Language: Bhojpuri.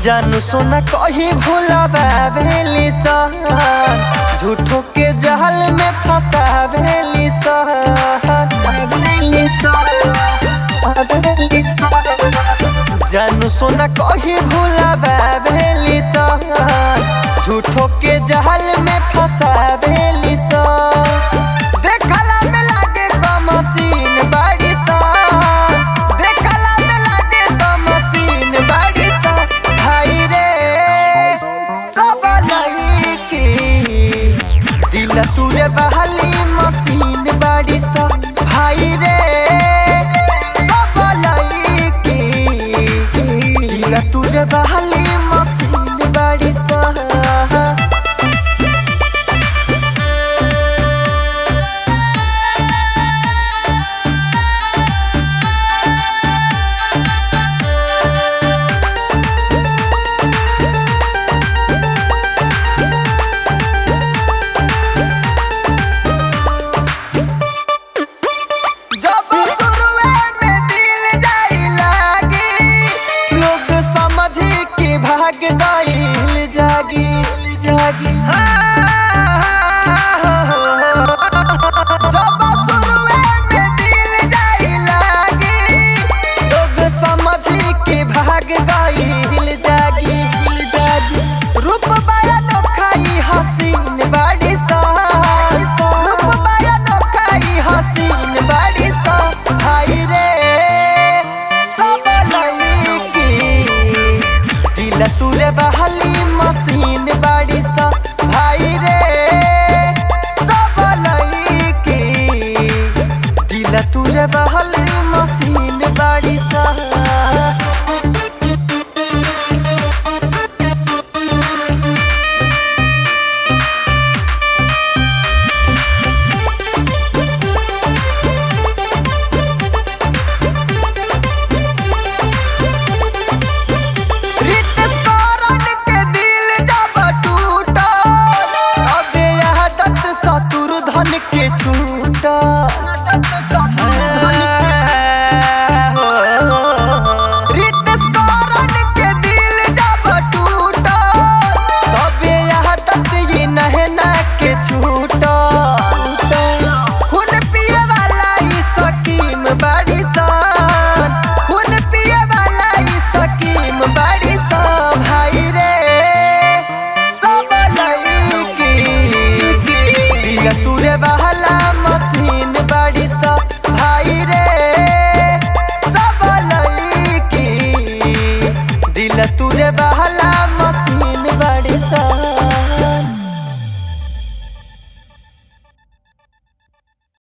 जानू सोना कहीं भूलावेली सन, झूठों के जाल में फंसावेली सन। जानू सोना कहीं भूलावेली सन, झूठों के जाल में फंसावेली सन। देखला में लागे कमसीन बड़ी सन, देखला में लागे कमसीन बड़ी सन। भाई रे सब नहीं की दिल तुरे बहली मशीन बड़ी सन। भाई रे सब नहीं की दिल तुरे बहली मशीन बड़ी सन। भाग दाइल जागी जागी जब शुरुए में दिल जाई लागी, लोग समझ के भाग दाइल जागी जागी। रूप बयान खाई हसीन बड़ी सा, रूप बयान खाई हसीन बड़ी सा। भाई रे सब नहीं की दिल तुरे बहली मशीन बड़ी सा। भाई रे सब नहीं की दिल तुरे बहली मशीन बड़ी सा। के छूटा रितेश कारण के दिल जब टूटा, तबे यहाँ तक ये नहना के छूटा। खून पिए वाला ई सकीम बड़ी सन, खून पिए वाला ई सकीम बड़ी सन। भाई रे सब नहीं की तुरे बहला मशीन बड़ी सा। भाई रे सब नहीं की दिल तुरे बहला